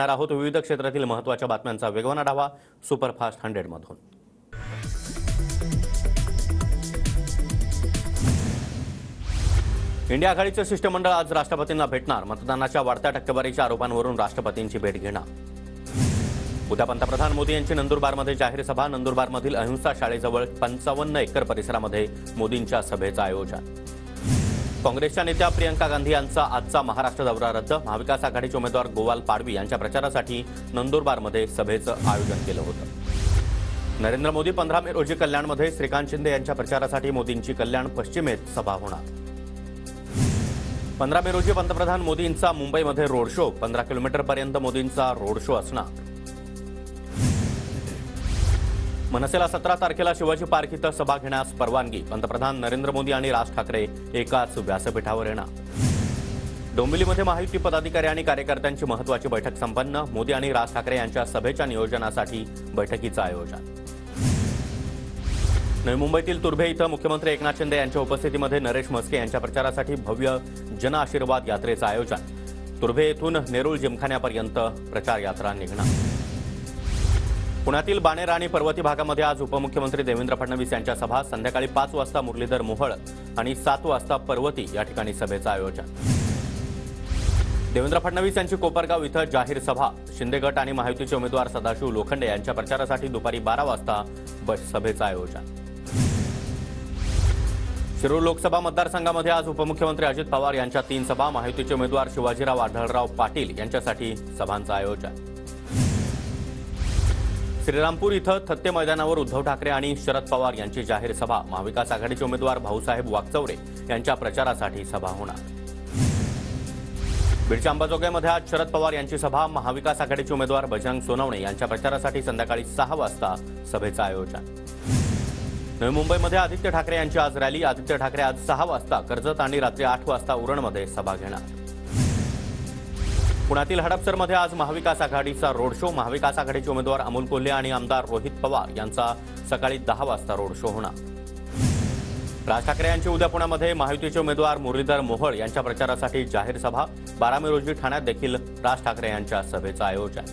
आहोत विविध क्षेत्रातील महत्त्वाच्या बातम्यांचा वेगवान आढावा सुपरफास्ट 100 मधून। इंडिया आघाडीचे शिष्टमंडळ आज राष्ट्रपतींना भेटणार। मतदानाच्या वाढत्या टक्केवारीच्या आरोपांवरून राष्ट्रपतींची भेट घेणार। उद्या पंतप्रधान मोदी यांची नंदुरबारमध्ये जाहीर सभा। नंदुरबारमधील अहिंसा शाळेजवळ 55 एकर परिसरामध्ये मोदींच्या सभेचं आयोजन। काँग्रेसच्या नेत्या प्रियंका गांधी यांचा आजचा महाराष्ट्र दौरा रद्द। महाविकास आघाडीचे उमेदवार गोवाल पाडवी यांच्या प्रचारासाठी नंदुरबारमध्ये सभेचं आयोजन केलं होतं। नरेंद्र मोदी 15 मे रोजी कल्याणमध्ये, श्रीकांत शिंदे यांच्या प्रचारासाठी मोदींची कल्याण पश्चिमेत सभा होणार। 15 मे रोजी पंतप्रधान मोदींचा मुंबईमध्ये रोड शो। 15 किलोमीटरपर्यंत मोदींचा रोड शो असणार। मनसेला 17 तारखेला शिवाजी पार्क इथं सभा घेण्यास परवानगी। पंतप्रधान नरेंद्र मोदी आणि राज ठाकरे एकाच व्यासपीठावर येणार। डोंबिवलीमध्ये महायुती पदाधिकारी आणि कार्यकर्त्यांची महत्त्वाची बैठक संपन्न। मोदी आणि राज ठाकरे यांच्या सभेच्या नियोजनासाठी बैठकीचं आयोजन। नवी मुंबईतील तुर्भे इथं मुख्यमंत्री एकनाथ शिंदे यांच्या उपस्थितीमध्ये नरेश म्हस्के यांच्या प्रचारासाठी भव्य जन आशीर्वाद यात्रेचं आयोजन। तुर्भे येथून नेरूळ जिमखान्यापर्यंत प्रचार यात्रा निघणार। पुण्यातील बाणेर आणि पर्वती भागामध्ये आज उपमुख्यमंत्री देवेंद्र फडणवीस यांच्या सभा। संध्याकाळी 5 वाजता मुरलीधर मोहोळ आणि 7 वाजता पर्वती या ठिकाणी सभेचं आयोजन। देवेंद्र फडणवीस यांची कोपरगाव इथं जाहीर सभा। शिंदे गट आणि महायुतीचे उमेदवार सदाशिव लोखंडे यांच्या प्रचारासाठी दुपारी 12 वाजता सभेचं आयोजन। शिरूर लोकसभा मतदारसंघामध्ये आज उपमुख्यमंत्री अजित पवार यांच्या 3 सभा। महायुतीचे उमेदवार शिवाजीराव आढळराव पाटील यांच्यासाठी सभांचं आयोजन। श्रीरामपूर इथं थत्ते मैदानावर उद्धव ठाकरे आणि शरद पवार यांची जाहीर सभा। महाविकास आघाडीचे उमेदवार भाऊसाहेब वाकचौरे यांच्या प्रचारासाठी सभा होणार। बीडच्या अंबाजोगाईमध्ये आज शरद पवार यांची सभा। महाविकास आघाडीचे उमेदवार बजरंग सोनवणे यांच्या प्रचारासाठी संध्याकाळी 6 वाजता सभेचं आयोजन। नवी मुंबईमध्ये आदित्य ठाकरे यांची आज रॅली। आदित्य ठाकरे आज 6 वाजता कर्जत आणि रात्री 8 वाजता उरणमध्ये सभा घेणार। पुण्यातील हडपसरमध्ये आज महाविकास आघाडीचा रोड शो। महाविकास आघाडीचे उमेदवार अमोल कोल्हे आणि आमदार रोहित पवार यांचा सकाळी 10 वाजता रोड शो होणार। राज ठाकरे यांची उद्या पुण्यामध्ये, महायुतीचे उमेदवार मुरलीधर मोहोळ यांच्या प्रचारासाठी जाहीर सभा। 12 मे रोजी ठाण्यात देखील राज ठाकरे यांच्या सभेचं आयोजन।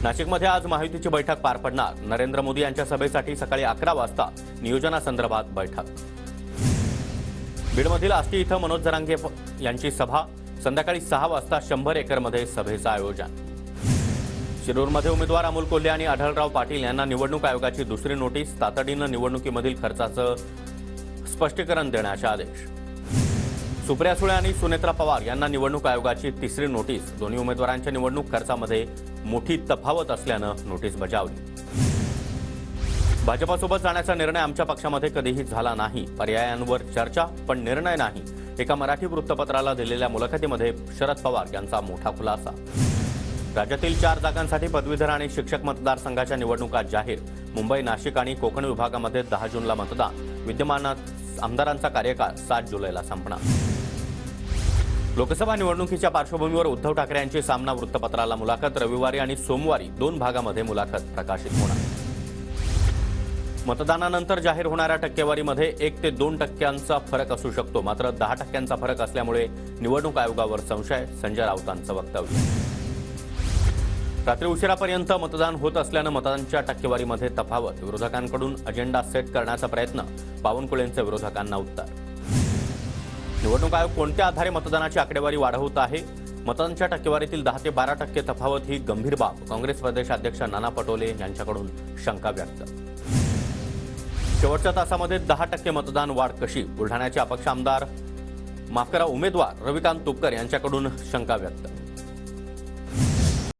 नाशिकमध्ये आज महायुतीची बैठक पार पडणार। नरेंद्र मोदी यांच्या सभेसाठी सकाळी 11 वाजता नियोजनासंदर्भात बैठक। बीडमधील आष्टी इथं मनोज जरांगे यांची सभा। संध्याकाळी 6 वाजता 100 एकरमध्ये सभेचं आयोजन। शिरूरमध्ये उमेदवार अमोल कोल्हे आणि आढळराव पाटील यांना निवडणूक आयोगाची दुसरी नोटीस। तातडीनं निवडणुकीमधील खर्चाचं स्पष्टीकरण देण्याचे आदेश। सुप्रिया सुळे आणि सुनेत्रा पवार यांना निवडणूक आयोगाची तिसरी नोटीस। दोन्ही उमेदवारांच्या निवडणूक खर्चामध्ये मोठी तफावत असल्यानं नोटीस बजावली। भाजपसोबत जाण्याचा निर्णय आमच्या पक्षामध्ये कधीही झाला नाही। पर्यायांवर चर्चा पण निर्णय नाही। एका मराठी वृत्तपत्राला दिलेल्या मुलाखतीमध्ये शरद पवार यांचा मोठा खुलासा। राज्यातील 4 जागांसाठी पदवीधर आणि शिक्षक मतदारसंघाच्या निवडणुका जाहीर। मुंबई, नाशिक आणि कोकण विभागामध्ये 10 जूनला मतदान। विद्यमान आमदारांचा कार्यकाळ 7 जुलैला संपणार। लोकसभा निवडणुकीच्या पार्श्वभूमीवर उद्धव ठाकरे यांची सामना वृत्तपत्राला मुलाखत। रविवारी आणि सोमवारी 2 भागामध्ये मुलाखत प्रकाशित होणार। मतदानानंतर जाहीर होणाऱ्या टक्केवारीमध्ये 1 ते 2 टक्क्यांचा फरक असू शकतो, मात्र 10 टक्क्यांचा फरक असल्यामुळे निवडणूक आयोगावर संशय। संजय राऊतांचं वक्तव्य। रात्री उशिरापर्यंत मतदान होत असल्यानं मतदानाच्या टक्केवारीमध्ये तफावत। विरोधकांकडून अजेंडा सेट करण्याचा प्रयत्न। बावनकुळेंचे विरोधकांना उत्तर। निवडणूक आयोग कोणत्या आधारे मतदानाची आकडेवारी वाढवत आहे? मतदानाच्या टक्केवारीतील 10 ते 12 टक्के तफावत ही गंभीर बाब। काँग्रेस प्रदेशाध्यक्ष नाना पटोले यांच्याकडून शंका व्यक्त। शेवटच्या तासामध्ये 10 टक्के मतदान वाढ कशी? बुलढाण्याचे अपक्ष उमेदवार रविकांत तुपकर यांच्याकडून शंका व्यक्त।